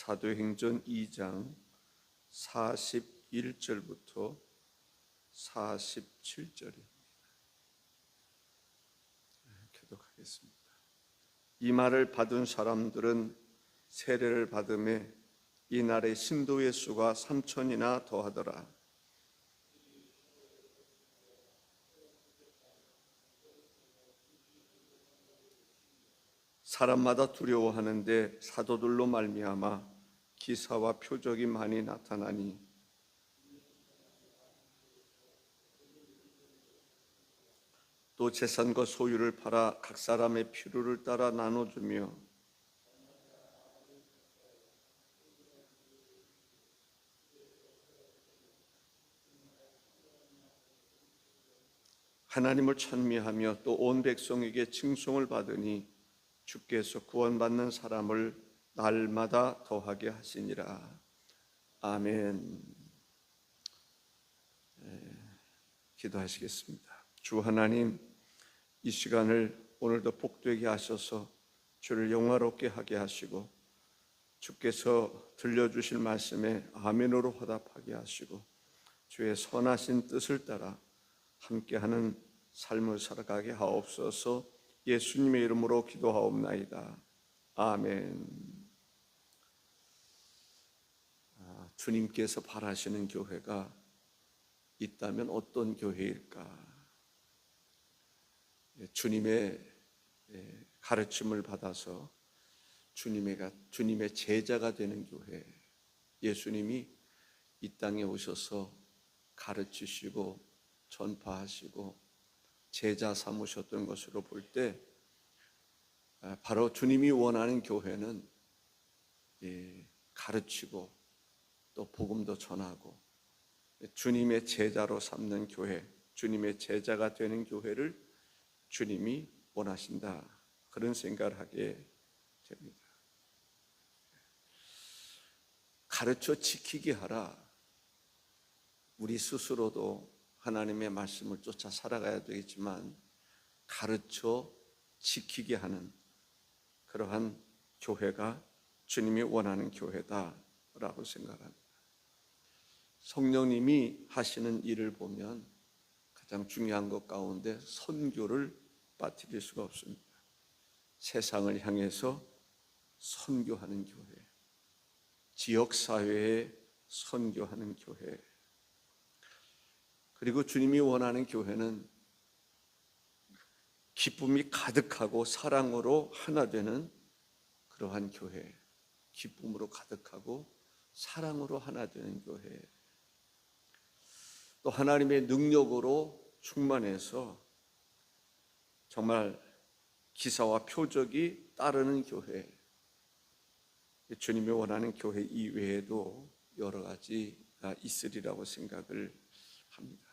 사도행전 2장 41절부터 47절입니다. 교독하겠습니다. 이 말을 받은 사람들은 세례를 받음에 이날의 신도의 수가 3,000이나 더하더라. 사람마다 두려워하는데 사도들로 말미암아 기사와 표적이 많이 나타나니 또 재산과 소유를 팔아 각 사람의 필요를 따라 나눠주며 하나님을 찬미하며 또 온 백성에게 칭송을 받으니 주께서 구원받는 사람을 날마다 더하게 하시니라. 아멘. 기도하시겠습니다. 주 하나님, 이 시간을 오늘도 복되게 하셔서 주를 영화롭게 하게 하시고 주께서 들려주실 말씀에 아멘으로 화답하게 하시고 주의 선하신 뜻을 따라 함께하는 삶을 살아가게 하옵소서. 예수님의 이름으로 기도하옵나이다. 아멘. 주님께서 바라시는 교회가 있다면 어떤 교회일까? 주님의 가르침을 받아서 주님의 제자가 되는 교회. 예수님이 이 땅에 오셔서 가르치시고 전파하시고 제자 삼으셨던 것으로 볼 때 바로 주님이 원하는 교회는 가르치고 또 복음도 전하고 주님의 제자로 삼는 교회, 주님의 제자가 되는 교회를 주님이 원하신다. 그런 생각을 하게 됩니다. 가르쳐 지키게 하라. 우리 스스로도 하나님의 말씀을 쫓아 살아가야 되겠지만 가르쳐 지키게 하는 그러한 교회가 주님이 원하는 교회다라고 생각합니다. 성령님이 하시는 일을 보면 가장 중요한 것 가운데 선교를 빠뜨릴 수가 없습니다. 세상을 향해서 선교하는 교회, 지역사회에 선교하는 교회, 그리고 주님이 원하는 교회는 기쁨이 가득하고 사랑으로 하나 되는 그러한 교회, 기쁨으로 가득하고 사랑으로 하나 되는 교회, 또 하나님의 능력으로 충만해서 정말 기사와 표적이 따르는 교회, 주님이 원하는 교회 이외에도 여러 가지가 있으리라고 생각을 합니다.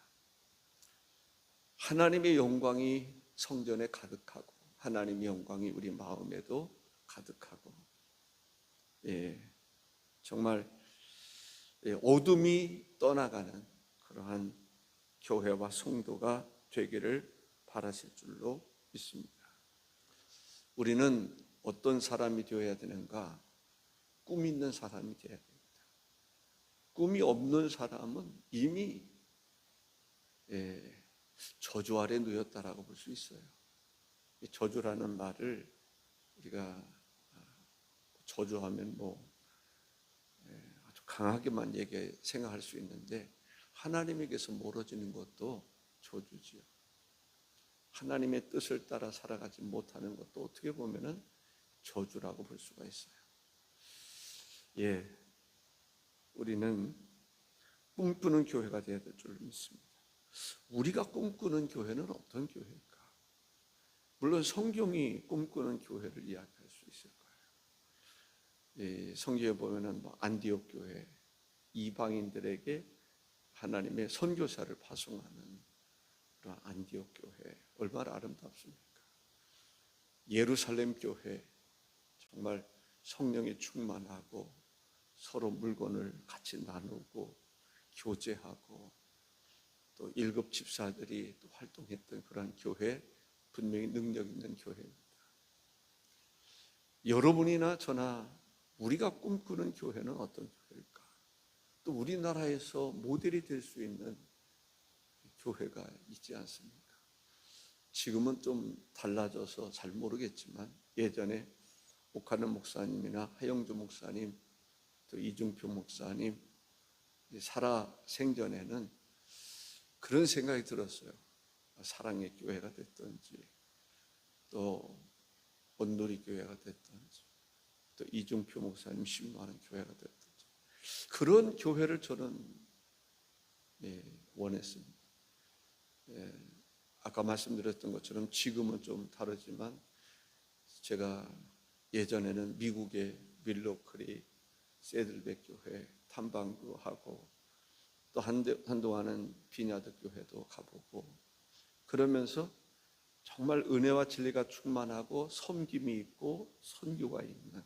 하나님의 영광이 성전에 가득하고 하나님의 영광이 우리 마음에도 가득하고 정말 어둠이 떠나가는 그러한 교회와 성도가 되기를 바라실 줄로 믿습니다. 우리는 어떤 사람이 되어야 되는가? 꿈 있는 사람이 되어야 됩니다. 꿈이 없는 사람은 이미 저주 아래 놓였다라고 볼 수 있어요. 저주라는 말을 우리가 저주하면 아주 강하게만 생각할 수 있는데 하나님에게서 멀어지는 것도 저주지요. 하나님의 뜻을 따라 살아가지 못하는 것도 어떻게 보면은 저주라고 볼 수가 있어요. 우리는 꿈꾸는 교회가 되어야 될 줄 믿습니다. 우리가 꿈꾸는 교회는 어떤 교회일까? 물론 성경이 꿈꾸는 교회를 이야기할 수 있을 거예요. 성경에 보면은 안디옥 교회, 이방인들에게 하나님의 선교사를 파송하는 그런 안디옥 교회, 얼마나 아름답습니까? 예루살렘 교회, 정말 성령에 충만하고 서로 물건을 같이 나누고 교제하고 또 1급 집사들이 또 활동했던 그런 교회, 분명히 능력 있는 교회입니다. 여러분이나 저나 우리가 꿈꾸는 교회는 어떤 교회일까? 또 우리나라에서 모델이 될 수 있는 교회가 있지 않습니까? 지금은 좀 달라져서 잘 모르겠지만 예전에 옥하는 목사님이나 하영주 목사님, 또 이중표 목사님 살아 생전에는 그런 생각이 들었어요. 사랑의 교회가 됐든지 또 온누리 교회가 됐든지 또 이중표 목사님 신부하는 교회가 됐든지 그런 교회를 저는 원했습니다. 아까 말씀드렸던 것처럼 지금은 좀 다르지만 제가 예전에는 미국의 밀로크리 세들백 교회 탐방도 하고 또 한동안은 비냐드 교회도 가보고 그러면서 정말 은혜와 진리가 충만하고 섬김이 있고 선교가 있는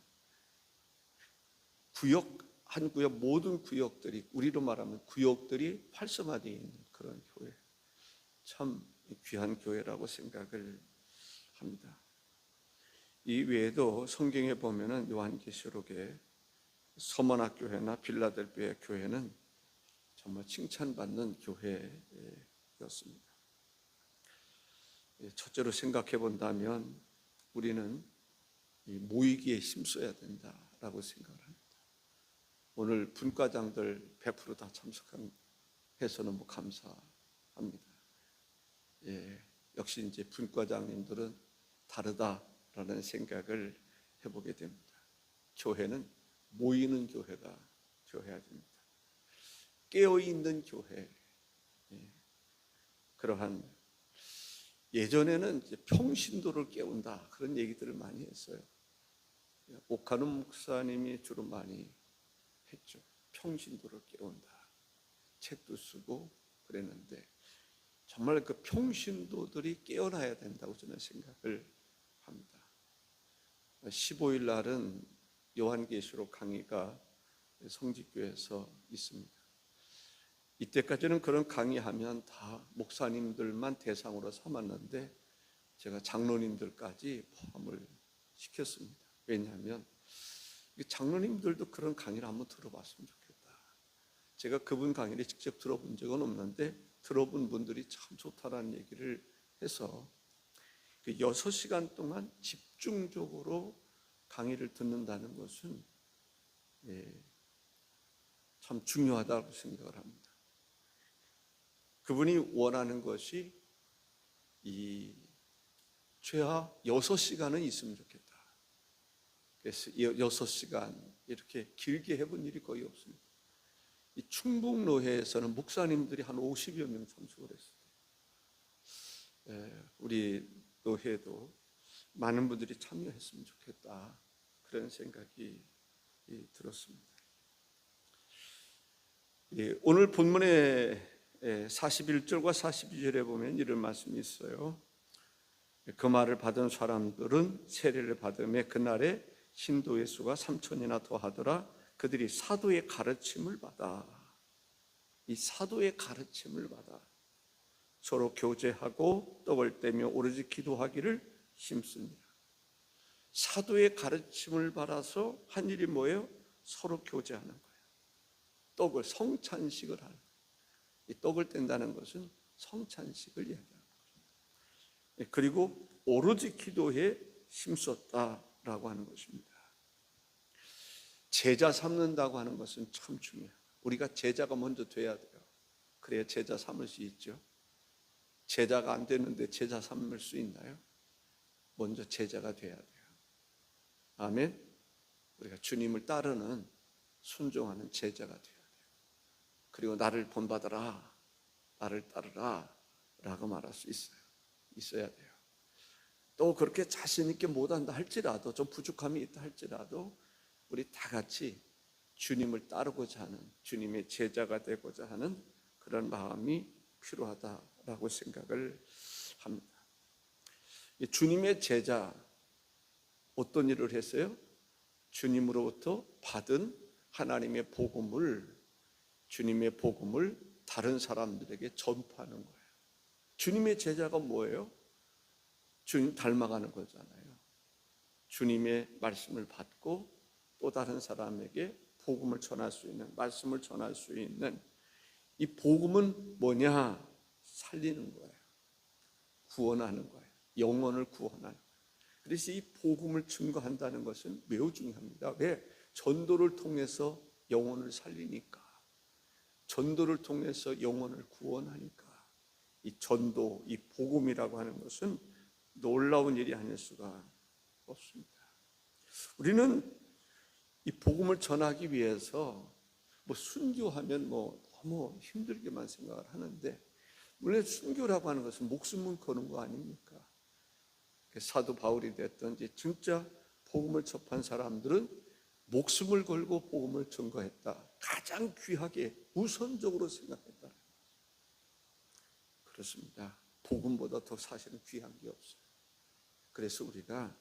한 구역 모든 구역들이 우리로 말하면 구역들이 활성화되어 있는 그런 교회 참 귀한 교회라고 생각을 합니다. 이 외에도 성경에 보면은 요한계시록에 서머나 교회나 빌라델비아 교회는 정말 칭찬받는 교회였습니다. 첫째로 생각해 본다면 우리는 모이기에 힘써야 된다라고 생각을 합니다. 오늘 분과장들 100% 다 참석해서는 감사합니다. 역시 이제 분과장님들은 다르다라는 생각을 해보게 됩니다. 교회는 모이는 교회가 되어야 됩니다. 깨어있는 교회. 그러한 예전에는 이제 평신도를 깨운다 그런 얘기들을 많이 했어요. 옥하는 목사님이 주로 많이 했죠. 평신도를 깨운다. 책도 쓰고 그랬는데 정말 그 평신도들이 깨어나야 된다고 저는 생각을 합니다. 15일 날은 요한계시록 강의가 성직교에서 있습니다. 이때까지는 그런 강의하면 다 목사님들만 대상으로 삼았는데 제가 장로님들까지 포함을 시켰습니다. 왜냐하면 장로님들도 그런 강의를 한번 들어봤으면 좋겠다. 제가 그분 강의를 직접 들어본 적은 없는데 들어본 분들이 참 좋다라는 얘기를 해서 6시간 동안 집중적으로 강의를 듣는다는 것은 참 중요하다고 생각을 합니다. 그분이 원하는 것이 최하 6시간은 있으면 좋겠다. 그래서 6시간 이렇게 길게 해본 일이 거의 없습니다. 이 충북노회에서는 목사님들이 한 50여 명 참석을 했어요. 우리 노회도 많은 분들이 참여했으면 좋겠다 그런 생각이 들었습니다. 오늘 본문의 41절과 42절에 보면 이런 말씀이 있어요. 그 말을 받은 사람들은 세례를 받음에 그날에 신도의 수가 3,000이나 더하더라. 그들이 사도의 가르침을 받아 이 사도의 가르침을 받아 서로 교제하고 떡을 떼며 오로지 기도하기를 힘씁니다. 사도의 가르침을 받아서 한 일이 뭐예요? 서로 교제하는 거예요. 떡을 성찬식을 하는 거예요. 이 떡을 뗀다는 것은 성찬식을 이야기하는 거죠. 그리고 오로지 기도에 힘썼다라고 하는 것입니다. 제자 삼는다고 하는 것은 참 중요해요. 우리가 제자가 먼저 돼야 돼요. 그래야 제자 삼을 수 있죠. 제자가 안 되는데 제자 삼을 수 있나요? 먼저 제자가 돼야 돼요. 아멘. 우리가 주님을 따르는 순종하는 제자가 돼야 돼요. 그리고 나를 본받아라, 나를 따르라 라고 말할 수 있어야 돼요. 또 그렇게 자신 있게 못한다 할지라도 좀 부족함이 있다 할지라도 우리 다 같이 주님을 따르고자 하는 주님의 제자가 되고자 하는 그런 마음이 필요하다라고 생각을 합니다. 주님의 제자 어떤 일을 했어요? 주님으로부터 받은 하나님의 복음을 주님의 복음을 다른 사람들에게 전파하는 거예요. 주님의 제자가 뭐예요? 주님 닮아가는 거잖아요. 주님의 말씀을 받고 또 다른 사람에게 복음을 전할 수 있는, 말씀을 전할 수 있는 이 복음은 뭐냐? 살리는 거예요. 구원하는 거예요. 영혼을 구원하는 거예요. 그래서 이 복음을 증거한다는 것은 매우 중요합니다. 왜? 전도를 통해서 영혼을 살리니까. 전도를 통해서 영혼을 구원하니까. 이 전도, 이 복음이라고 하는 것은 놀라운 일이 아닐 수가 없습니다. 우리는 이 복음을 전하기 위해서 순교하면 너무 힘들게만 생각을 하는데, 원래 순교라고 하는 것은 목숨을 거는 거 아닙니까? 사도 바울이 됐든지 진짜 복음을 접한 사람들은 목숨을 걸고 복음을 전거했다. 가장 귀하게 우선적으로 생각했다. 그렇습니다. 복음보다 더 사실은 귀한 게 없어요. 그래서 우리가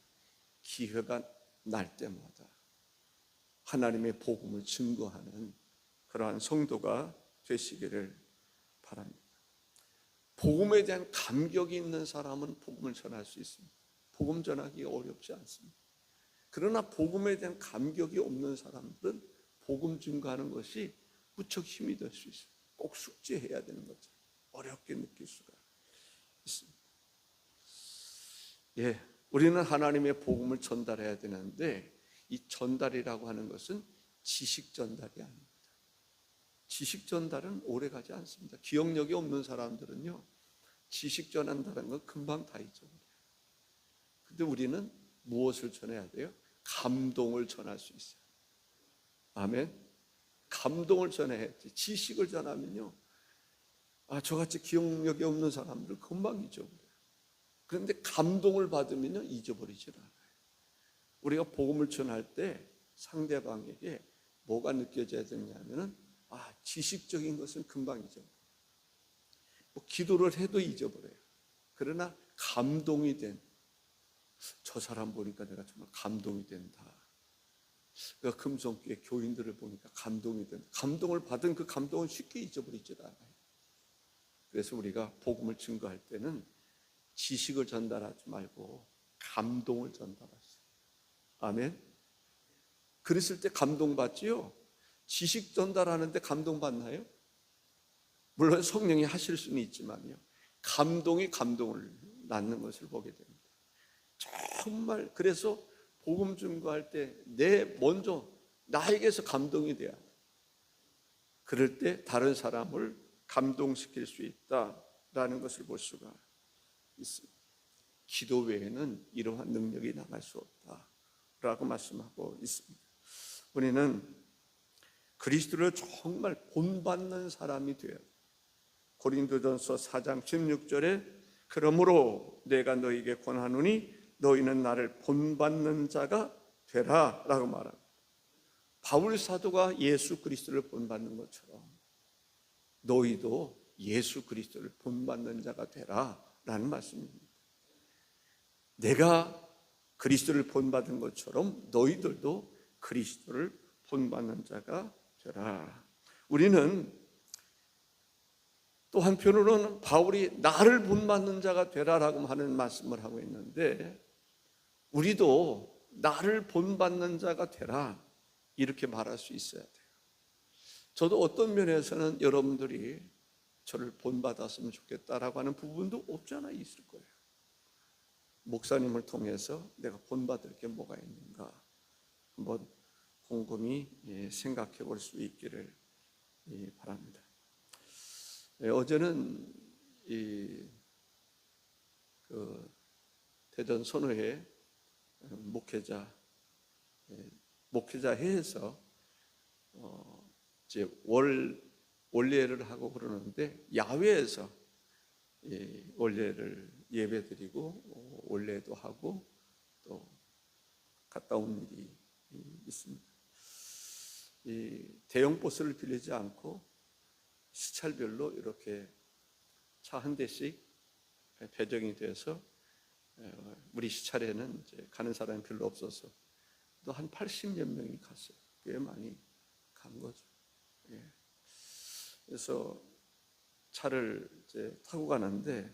기회가 날 때마다 하나님의 복음을 증거하는 그러한 성도가 되시기를 바랍니다. 복음에 대한 감격이 있는 사람은 복음을 전할 수 있습니다. 복음 전하기 어렵지 않습니다. 그러나 복음에 대한 감격이 없는 사람들은 복음 증거하는 것이 무척 힘이 될 수 있어요. 꼭 숙제해야 되는 거죠. 어렵게 느낄 수가 있습니다. 우리는 하나님의 복음을 전달해야 되는데, 이 전달이라고 하는 것은 지식 전달이 아닙니다. 지식 전달은 오래가지 않습니다. 기억력이 없는 사람들은요, 지식 전한다는 건 금방 다 잊어버려요. 근데 우리는 무엇을 전해야 돼요? 감동을 전할 수 있어요. 아멘. 감동을 전해야지. 지식을 전하면요, 저같이 기억력이 없는 사람들은 금방 잊어버려요. 그런데 감동을 받으면요, 잊어버리질 않아요. 우리가 복음을 전할 때 상대방에게 뭐가 느껴져야 되냐면은, 지식적인 것은 금방 잊어버려요. 기도를 해도 잊어버려요. 그러나 감동이 된, 저 사람 보니까 내가 정말 감동이 된다. 금성교회 교인들을 보니까 감동이 된다. 감동을 받은 그 감동은 쉽게 잊어버리질 않아요. 그래서 우리가 복음을 증거할 때는 지식을 전달하지 말고 감동을 전달하세요. 아멘. 그랬을 때 감동받지요. 지식 전달하는데 감동받나요? 물론 성령이 하실 수는 있지만요, 감동이 감동을 낳는 것을 보게 됩니다. 정말 그래서 복음 증거할 때 먼저 나에게서 감동이 돼야 돼. 그럴 때 다른 사람을 감동시킬 수 있다라는 것을 볼 수가 있습니다. 기도 외에는 이러한 능력이 나갈 수 없다라고 말씀하고 있습니다. 우리는 그리스도를 정말 본받는 사람이 되어야 돼요. 고린도전서 4장 16절에 그러므로 내가 너희에게 권하노니 너희는 나를 본받는 자가 되라 라고 말합니다. 바울 사도가 예수 그리스도를 본받는 것처럼 너희도 예수 그리스도를 본받는 자가 되라 라는 말씀입니다. 내가 그리스도를 본받은 것처럼 너희들도 그리스도를 본받는 자가 되라. 우리는 또 한편으로는 바울이 나를 본받는 자가 되라라고 하는 말씀을 하고 있는데, 우리도 나를 본받는 자가 되라 이렇게 말할 수 있어야 돼요. 저도 어떤 면에서는 여러분들이 저를 본받았으면 좋겠다라고 하는 부분도 없지 않아 있을 거예요. 목사님을 통해서 내가 본받을 게 뭐가 있는가 한번 곰곰이 생각해 볼 수 있기를 바랍니다. 어제는 대전 선호회 목회자회에서 이제 원례를 하고 그러는데, 야외에서 원례를 예배드리고 원례도 하고 또 갔다 온 일이 있습니다. 대형 버스를 빌리지 않고 시찰별로 이렇게 차 한 대씩 배정이 돼서 우리 시찰에는 이제 가는 사람이 별로 없어서 또 한 80몇 명이 갔어요. 꽤 많이 간 거죠. 그래서 차를 이제 타고 가는데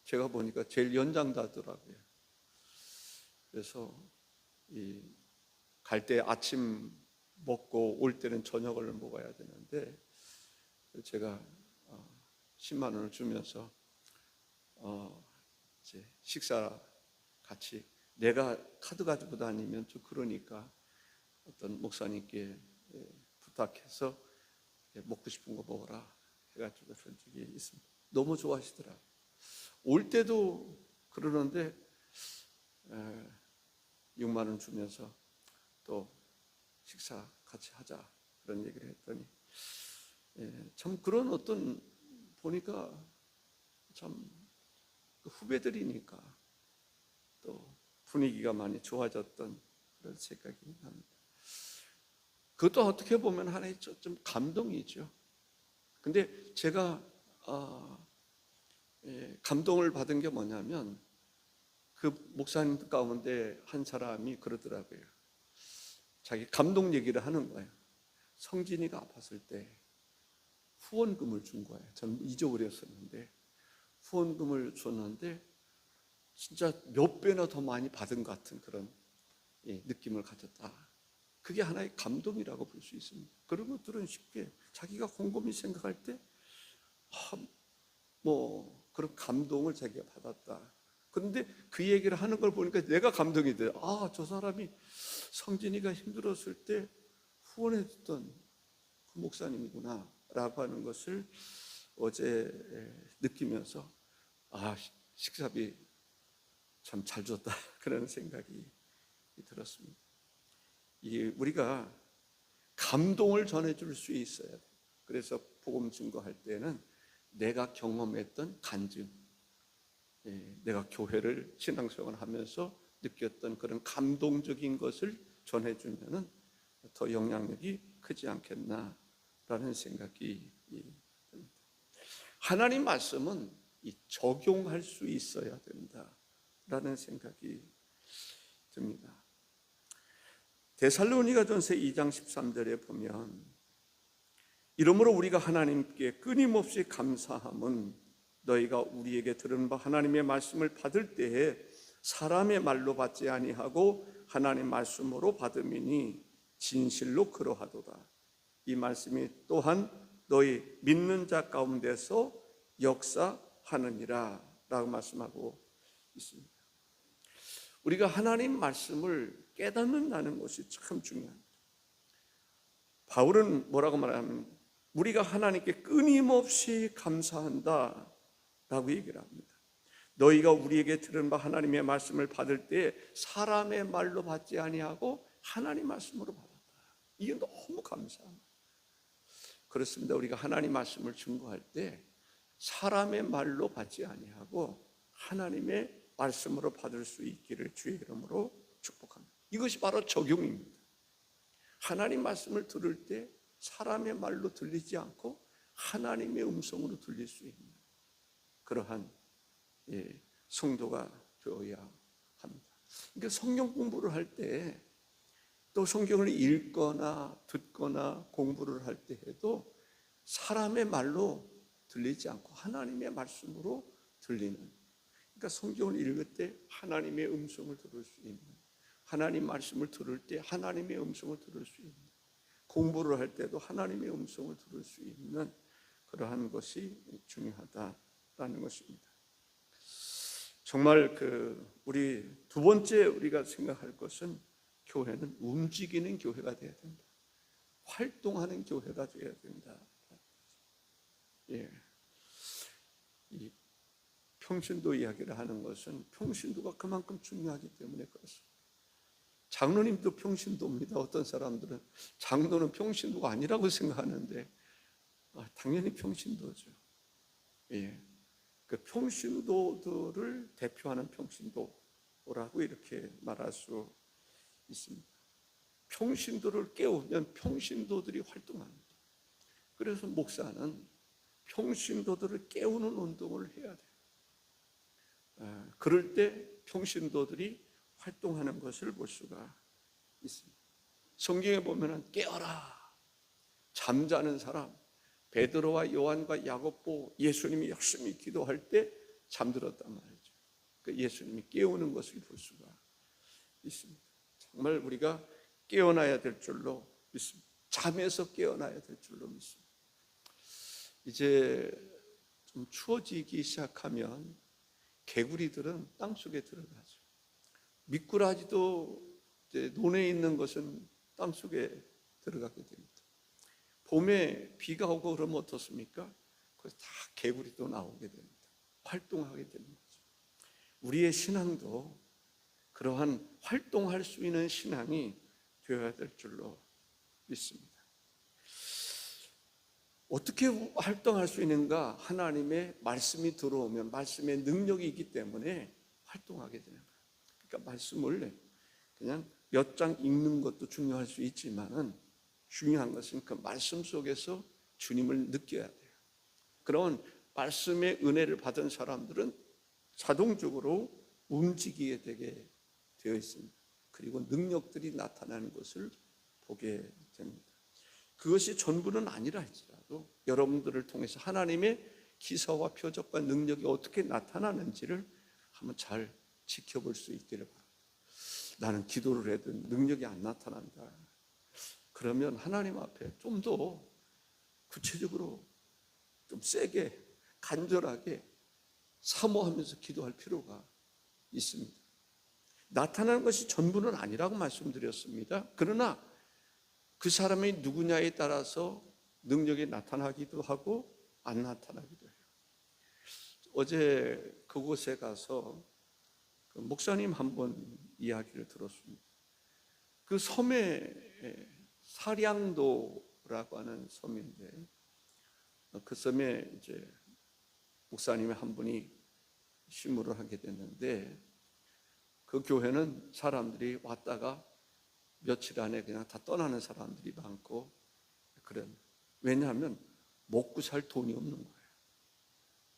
제가 보니까 제일 연장자더라고요. 그래서 갈 때 아침 먹고 올 때는 저녁을 먹어야 되는데 제가 10만 원을 주면서 이제 식사 같이 내가 카드 가지고 다니면 좀 그러니까 어떤 목사님께 부탁해서 먹고 싶은 거 먹어라 해가지고 준 적이 있습니다. 너무 좋아하시더라고요. 올 때도 그러는데 6만 원 주면서 또 식사 같이 하자 그런 얘기를 했더니 참 그런 어떤 보니까 참 후배들이니까 또 분위기가 많이 좋아졌던 그런 생각이 납니다. 그것도 어떻게 보면 하나의 좀 감동이죠. 근데 제가 감동을 받은 게 뭐냐면 그 목사님 가운데 한 사람이 그러더라고요. 자기 감동 얘기를 하는 거예요. 성진이가 아팠을 때 후원금을 준 거예요. 저는 잊어버렸었는데 후원금을 줬는데 진짜 몇 배나 더 많이 받은 것 같은 그런 느낌을 가졌다. 그게 하나의 감동이라고 볼 수 있습니다. 그런 것들은 쉽게 자기가 곰곰이 생각할 때 그런 감동을 자기가 받았다. 그런데 그 얘기를 하는 걸 보니까 내가 감동이 돼요. 저 사람이 성진이가 힘들었을 때 후원해줬던 그 목사님이구나 라고 하는 것을 어제 느끼면서 식사비 참 잘 줬다 그런 생각이 들었습니다. 우리가 감동을 전해줄 수 있어야 돼요. 그래서 복음 증거할 때는 내가 경험했던 간증, 내가 교회를 신앙생활을 하면서 느꼈던 그런 감동적인 것을 전해주면은 더 영향력이 크지 않겠나라는 생각이 듭니다. 하나님 말씀은 적용할 수 있어야 된다라는 생각이 듭니다. 데살로니가전서 2장 13절에 보면 이러므로 우리가 하나님께 끊임없이 감사함은 너희가 우리에게 들은 바 하나님의 말씀을 받을 때에 사람의 말로 받지 아니하고 하나님 말씀으로 받음이니 진실로 그러하도다. 이 말씀이 또한 너희 믿는 자 가운데서 역사하느니라 라고 말씀하고 있습니다. 우리가 하나님 말씀을 깨닫는다는 것이 참 중요합니다. 바울은 뭐라고 말하면 우리가 하나님께 끊임없이 감사한다 라고 얘기를 합니다. 너희가 우리에게 들은 바 하나님의 말씀을 받을 때 사람의 말로 받지 아니하고 하나님 말씀으로 받았다. 이게 너무 감사합니다. 그렇습니다. 우리가 하나님 말씀을 증거할 때 사람의 말로 받지 아니하고 하나님의 말씀으로 받을 수 있기를 주의 이름으로 축복합니다. 이것이 바로 적용입니다. 하나님 말씀을 들을 때 사람의 말로 들리지 않고 하나님의 음성으로 들릴 수 있는 그러한 성도가 되어야 합니다. 그러니까 성경 공부를 할 때 또 성경을 읽거나 듣거나 공부를 할 때 해도 사람의 말로 들리지 않고 하나님의 말씀으로 들리는, 그러니까 성경을 읽을 때 하나님의 음성을 들을 수 있는, 하나님 말씀을 들을 때 하나님의 음성을 들을 수 있는, 공부를 할 때도 하나님의 음성을 들을 수 있는 그러한 것이 중요하다라는 것입니다. 정말 우리 두 번째 우리가 생각할 것은 교회는 움직이는 교회가 되어야 된다. 활동하는 교회가 되어야 된다. 이 평신도 이야기를 하는 것은 평신도가 그만큼 중요하기 때문에 그렇습니다. 장로님도 평신도입니다. 어떤 사람들은 장로는 평신도가 아니라고 생각하는데 당연히 평신도죠. 그 평신도들을 대표하는 평신도라고 이렇게 말할 수 있습니다. 평신도를 깨우면 평신도들이 활동합니다. 그래서 목사는 평신도들을 깨우는 운동을 해야 돼요. 그럴 때 평신도들이 활동하는 것을 볼 수가 있습니다. 성경에 보면 깨어라, 잠자는 사람, 베드로와 요한과 야고보, 예수님이 열심히 기도할 때 잠들었단 말이죠. 그 예수님이 깨우는 것을 볼 수가 있습니다. 정말 우리가 깨어나야 될 줄로 믿습니다. 잠에서 깨어나야 될 줄로 믿습니다. 이제 좀 추워지기 시작하면 개구리들은 땅속에 들어가죠. 미꾸라지도 이제 논에 있는 것은 땅속에 들어가게 됩니다. 봄에 비가 오고 그러면 어떻습니까? 그래서 다 개구리도 나오게 됩니다. 활동하게 되는 거죠. 우리의 신앙도 그러한 활동할 수 있는 신앙이 되어야 될 줄로 믿습니다. 어떻게 활동할 수 있는가? 하나님의 말씀이 들어오면 말씀의 능력이 있기 때문에 활동하게 되는 거예요. 그러니까 말씀을 그냥 몇 장 읽는 것도 중요할 수 있지만은 중요한 것은 그 말씀 속에서 주님을 느껴야 돼요. 그런 말씀의 은혜를 받은 사람들은 자동적으로 움직이게 되게 되어 있습니다. 그리고 능력들이 나타나는 것을 보게 됩니다. 그것이 전부는 아니라 할지라도 여러분들을 통해서 하나님의 기사와 표적과 능력이 어떻게 나타나는지를 한번 잘 지켜볼 수 있기를 바랍니다. 나는 기도를 해도 능력이 안 나타난다. 그러면 하나님 앞에 좀 더 구체적으로 좀 세게 간절하게 사모하면서 기도할 필요가 있습니다. 나타나는 것이 전부는 아니라고 말씀드렸습니다. 그러나 그 사람이 누구냐에 따라서 능력이 나타나기도 하고 안 나타나기도 해요. 어제 그곳에 가서 그 목사님 한 번 이야기를 들었습니다. 그 섬에 사량도라고 하는 섬인데 그 섬에 이제 목사님의 한 분이 심부를 하게 됐는데 그 교회는 사람들이 왔다가 며칠 안에 그냥 다 떠나는 사람들이 많고 그런. 왜냐하면 먹고 살 돈이 없는 거예요.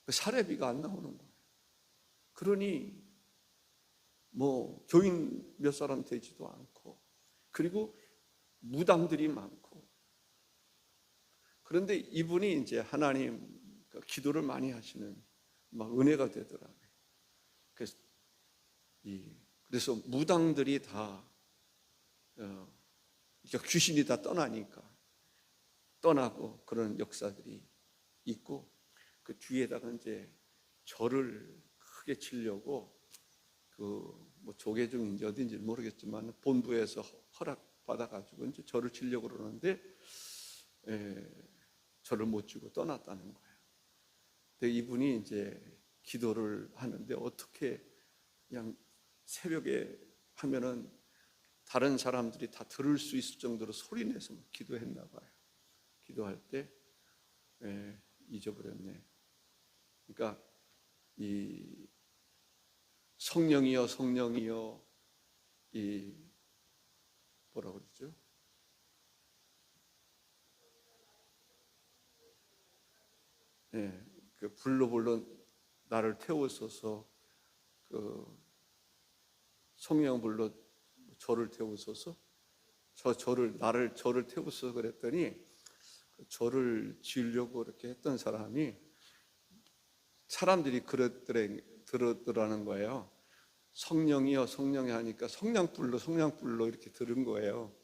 사례비가 안 나오는 거예요. 그러니 뭐 교인 몇 사람 되지도 않고 그리고 무당들이 많고. 그런데 이분이 이제 하나님 기도를 많이 하시는 막 은혜가 되더라고요. 그래서 무당들이 다 귀신이 다 떠나고 그런 역사들이 있고 그 뒤에다가 이제 절을 크게 치려고 뭐 조계종인지 어딘지 모르겠지만 본부에서 허락 받아가지고 이제 절을 치려고 그러는데 절을 못 치고 떠났다는 거예요. 근데 이분이 이제 기도를 하는데 어떻게 그냥 새벽에 하면은 다른 사람들이 다 들을 수 있을 정도로 소리내서 기도했나 봐요. 기도할 때 잊어버렸네. 그러니까 이 성령이여 성령이여 이 뭐라고 그러죠? 그 불로 나를 태우소서. 그 성령 불로 저를 태우소서. 저를 태우소서 그랬더니 저를 지으려고 이렇게 했던 사람이 사람들이 들었더라는 거예요. 성령이여 성령이 하니까 성냥불로 이렇게 들은 거예요.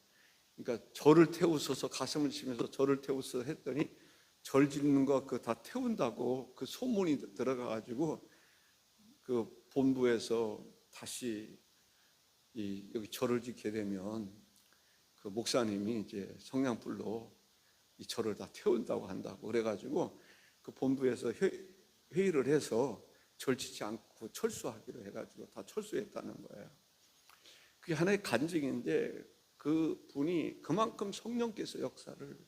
그러니까 저를 태우소서 가슴을 치면서 저를 태우소서 했더니 절 짓는 거 그 다 태운다고 그 소문이 들어가 가지고 그 본부에서 다시 여기 절을 짓게 되면 그 목사님이 이제 성냥불로 이 절을 다 태운다고 한다고 그래가지고 그 본부에서 회의를 해서 절 짓지 않고 철수하기로 해가지고 다 철수했다는 거예요. 그게 하나의 간증인데 그 분이 그만큼 성령께서 역사를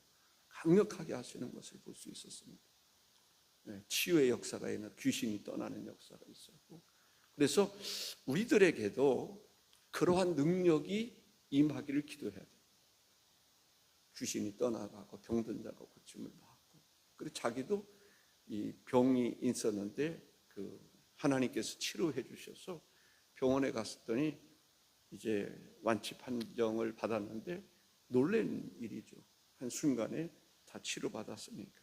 강력하게 하시는 것을 볼 수 있었습니다. 치유의 역사가 있는 귀신이 떠나는 역사가 있었고 그래서 우리들에게도 그러한 능력이 임하기를 기도해야 돼요. 귀신이 떠나가고 병든 자가 고침을 받고 그리고 자기도 이 병이 있었는데 그 하나님께서 치료해 주셔서 병원에 갔더니 이제 완치 판정을 받았는데 놀란 일이죠. 한순간에 다 치료받았으니까.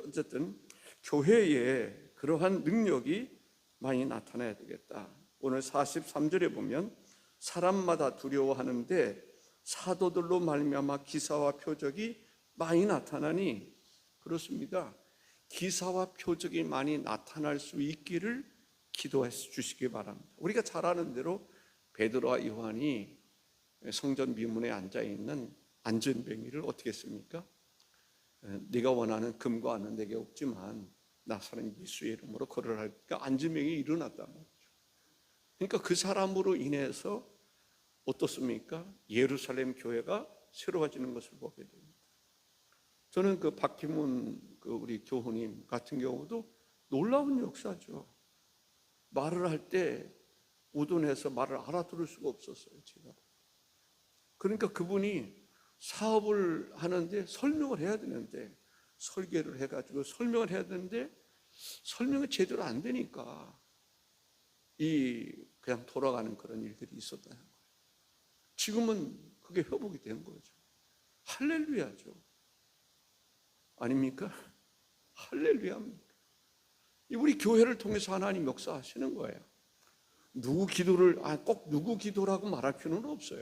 어쨌든 교회에 그러한 능력이 많이 나타나야 되겠다. 오늘 43절에 보면 사람마다 두려워하는데 사도들로 말미암아 기사와 표적이 많이 나타나니, 그렇습니다. 기사와 표적이 많이 나타날 수 있기를 기도해 주시기 바랍니다. 우리가 잘 아는 대로 베드로와 요한이 성전 미문에 앉아 있는 안전뱅이를 어떻게 했습니까? 네가 원하는 금과 은은 내게 없지만 나사렛 예수의 이름으로 걸어라니까 안전뱅이 일어났단 말이죠. 그러니까 그 사람으로 인해서 어떻습니까? 예루살렘 교회가 새로워지는 것을 보게 됩니다. 저는 그 박희문 우리 교우님 같은 경우도 놀라운 역사죠. 말을 할 때 우둔해서 말을 알아들을 수가 없었어요, 제가. 그러니까 그분이 사업을 하는데 설명을 해야 되는데, 설계를 해가지고 설명을 해야 되는데 설명이 제대로 안 되니까 그냥 돌아가는 그런 일들이 있었다는 거예요. 지금은 그게 회복이 된 거죠. 할렐루야죠. 아닙니까? 할렐루야입니다. 우리 교회를 통해서 하나님 역사하시는 거예요. 누구 기도를 꼭 누구 기도라고 말할 필요는 없어요.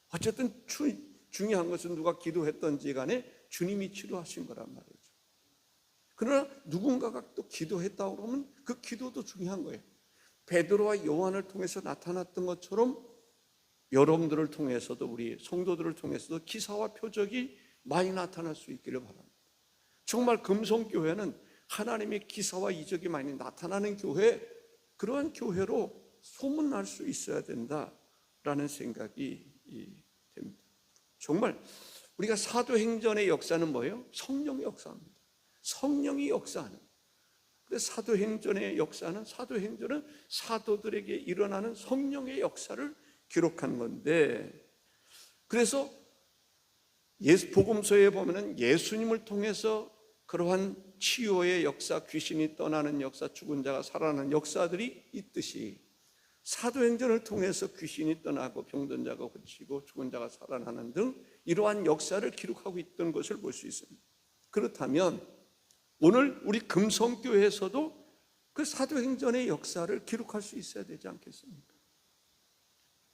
어쨌든 중요한 것은 누가 기도했던지 간에 주님이 치료하신 거란 말이죠. 그러나 누군가가 또 기도했다고 그러면 그 기도도 중요한 거예요. 베드로와 요한을 통해서 나타났던 것처럼 여러분들을 통해서도, 우리 성도들을 통해서도 기사와 표적이 많이 나타날 수 있기를 바랍니다. 정말 금성교회는 하나님의 기사와 이적이 많이 나타나는 교회, 그러한 교회로 소문날 수 있어야 된다라는 생각이 됩니다. 정말 우리가 사도행전의 역사는 뭐예요? 성령의 역사입니다. 성령이 역사하는. 그래서 사도행전의 역사는, 사도행전은 사도들에게 일어나는 성령의 역사를 기록한 건데, 그래서 복음서에 보면은 예수님을 통해서 그러한 치유의 역사, 귀신이 떠나는 역사, 죽은 자가 살아나는 역사들이 있듯이 사도행전을 통해서 귀신이 떠나고 병든 자가 고치고 죽은 자가 살아나는 등 이러한 역사를 기록하고 있던 것을 볼 수 있습니다. 그렇다면 오늘 우리 금성교회에서도 그 사도행전의 역사를 기록할 수 있어야 되지 않겠습니까?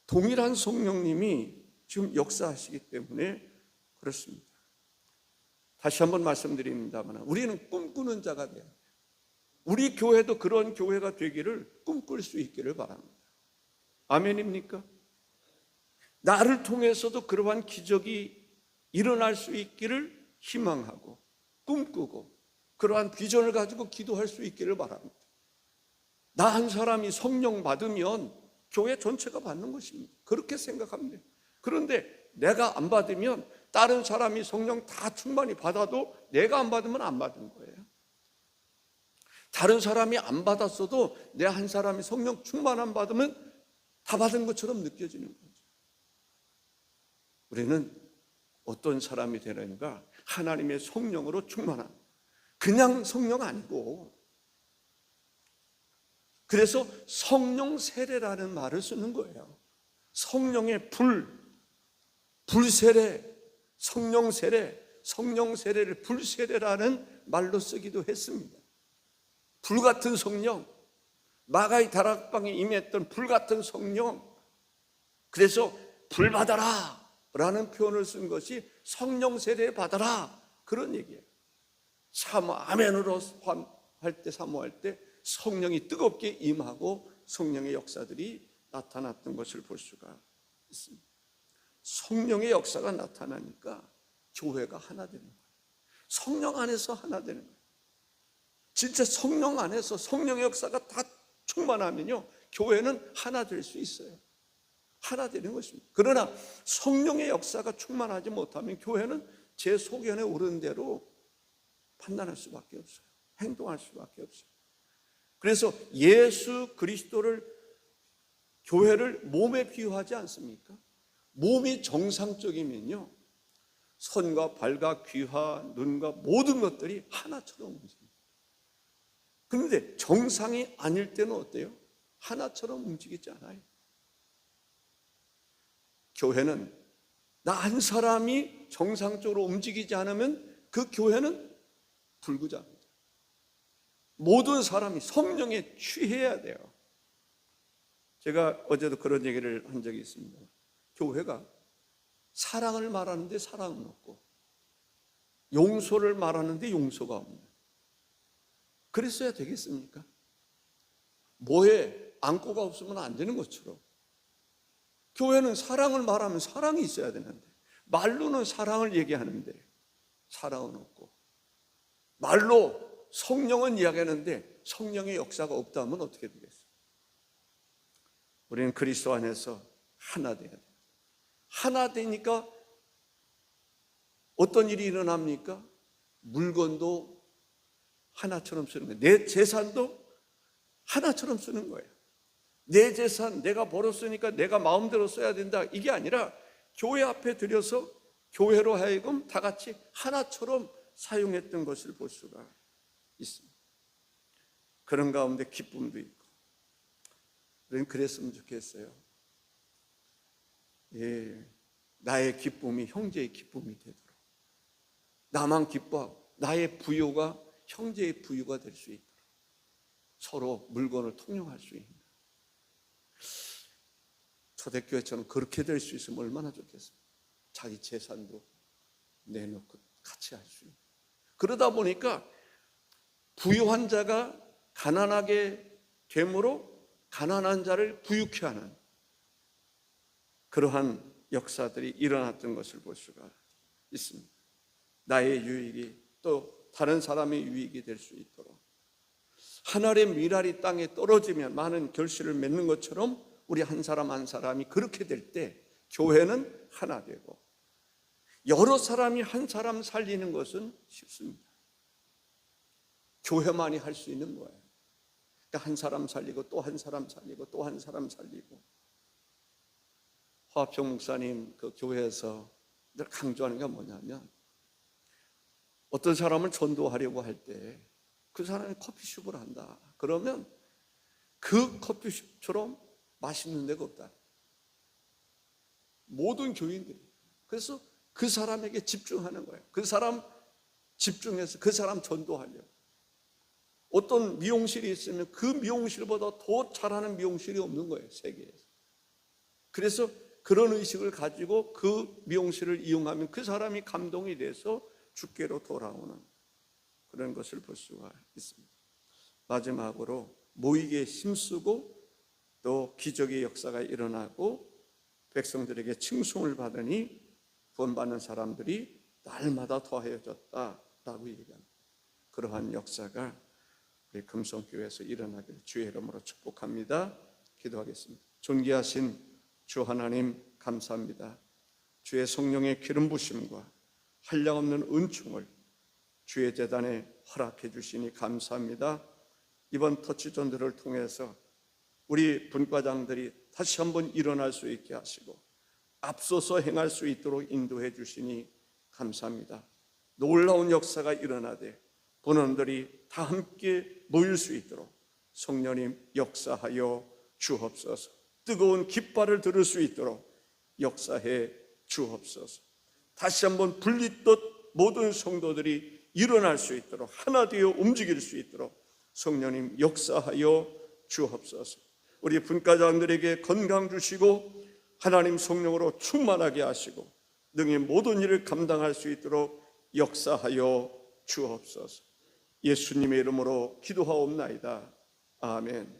동일한 성령님이 지금 역사하시기 때문에 그렇습니다. 다시 한번 말씀드립니다만 우리는 꿈꾸는 자가 돼야 돼요. 우리 교회도 그런 교회가 되기를 꿈꿀 수 있기를 바랍니다. 아멘입니까? 나를 통해서도 그러한 기적이 일어날 수 있기를 희망하고 꿈꾸고 그러한 비전을 가지고 기도할 수 있기를 바랍니다. 나 한 사람이 성령 받으면 교회 전체가 받는 것입니다. 그렇게 생각합니다. 그런데 내가 안 받으면 다른 사람이 성령 다 충만히 받아도 내가 안 받으면 안 받은 거예요. 다른 사람이 안 받았어도 내 한 사람이 성령 충만 안 받으면 다 받은 것처럼 느껴지는 거죠. 우리는 어떤 사람이 되는가? 하나님의 성령으로 충만한, 그냥 성령 아니고, 그래서 성령 세례라는 말을 쓰는 거예요. 성령의 불세례, 성령 세례를 불세례라는 말로 쓰기도 했습니다. 불같은 성령, 마가의 다락방에 임했던 불같은 성령, 그래서 불 받아라 라는 표현을 쓴 것이 성령 세례 받아라, 그런 얘기예요. 아멘으로 사모할 때 성령이 뜨겁게 임하고 성령의 역사들이 나타났던 것을 볼 수가 있습니다. 성령의 역사가 나타나니까 교회가 하나 되는 거예요. 성령 안에서 하나 되는 거예요. 진짜 성령 안에서 성령의 역사가 다 충만하면요, 교회는 하나 될 수 있어요. 하나 되는 것입니다. 그러나 성령의 역사가 충만하지 못하면 교회는 제 소견에 오른 대로 판단할 수밖에 없어요. 행동할 수밖에 없어요. 그래서 예수 그리스도를, 교회를 몸에 비유하지 않습니까? 몸이 정상적이면요, 손과 발과 귀와 눈과 모든 것들이 하나처럼 움직입니다. 그런데 정상이 아닐 때는 어때요? 하나처럼 움직이지 않아요. 교회는 나 한 사람이 정상적으로 움직이지 않으면 그 교회는 불구자입니다. 모든 사람이 성령에 취해야 돼요. 제가 어제도 그런 얘기를 한 적이 있습니다. 교회가 사랑을 말하는데 사랑은 없고 용서를 말하는데 용서가 없는, 그랬어야 되겠습니까? 뭐에 안고가 없으면 안 되는 것처럼 교회는 사랑을 말하면 사랑이 있어야 되는데, 말로는 사랑을 얘기하는데 사랑은 없고, 말로 성령은 이야기하는데 성령의 역사가 없다면 어떻게 되겠어요? 우리는 그리스도 안에서 하나 돼야 돼요. 하나 되니까 어떤 일이 일어납니까? 물건도 하나처럼 쓰는 거예요. 내 재산도 하나처럼 쓰는 거예요. 내 재산 내가 벌었으니까 내가 마음대로 써야 된다, 이게 아니라 교회 앞에 들여서 교회로 하여금 다 같이 하나처럼 사용했던 것을 볼 수가 있습니다. 그런 가운데 기쁨도 있고, 우리는 그랬으면 좋겠어요. 나의 기쁨이 형제의 기쁨이 되도록, 나만 기뻐하고 나의 부유가 형제의 부유가 될 수 있도록 서로 물건을 통용할 수 있는, 초대교회처럼 그렇게 될 수 있으면 얼마나 좋겠어요. 자기 재산도 내놓고 같이 할 수 있는. 그러다 보니까 부유한 자가 가난하게 됨으로 가난한 자를 부유케 하는 그러한 역사들이 일어났던 것을 볼 수가 있습니다. 나의 유익이 또 다른 사람의 유익이 될 수 있도록, 하늘의 미랄이 땅에 떨어지면 많은 결실을 맺는 것처럼 우리 한 사람 한 사람이 그렇게 될 때 교회는 하나 되고, 여러 사람이 한 사람 살리는 것은 쉽습니다. 교회만이 할 수 있는 거예요. 그러니까 한 사람 살리고 또 한 사람 살리고 또 한 사람 살리고. 화합평 목사님 그 교회에서 늘 강조하는 게 뭐냐면, 어떤 사람을 전도하려고 할 때 그 사람이 커피숍을 한다 그러면 그 커피숍처럼 맛있는 데가 없다. 모든 교인들이 그래서 그 사람에게 집중하는 거예요. 그 사람 집중해서 그 사람 전도하려고. 어떤 미용실이 있으면 그 미용실보다 더 잘하는 미용실이 없는 거예요, 세계에서. 그래서 그런 의식을 가지고 그 미용실을 이용하면 그 사람이 감동이 돼서 주께로 돌아오는 그런 것을 볼 수가 있습니다. 마지막으로 모이기에 힘쓰고 또 기적의 역사가 일어나고 백성들에게 칭송을 받으니 구원받는 사람들이 날마다 더해졌다라고 얘기합니다. 그러한 역사가 우리 금성교회에서 일어나기를 주의 이름으로 축복합니다. 기도하겠습니다. 존귀하신 주 하나님, 감사합니다. 주의 성령의 기름 부심과 한량없는 은총을 주의 제단에 허락해 주시니 감사합니다. 이번 터치존들을 통해서 우리 분과장들이 다시 한번 일어날 수 있게 하시고 앞서서 행할 수 있도록 인도해 주시니 감사합니다. 놀라운 역사가 일어나되 본원들이 다 함께 모일 수 있도록 성령님 역사하여 주옵소서. 뜨거운 깃발을 들을 수 있도록 역사해 주옵소서. 다시 한번 불리듯 모든 성도들이 일어날 수 있도록, 하나 되어 움직일 수 있도록 성령님 역사하여 주옵소서. 우리 분과장들에게 건강 주시고 하나님 성령으로 충만하게 하시고 능히 모든 일을 감당할 수 있도록 역사하여 주옵소서. 예수님의 이름으로 기도하옵나이다. 아멘.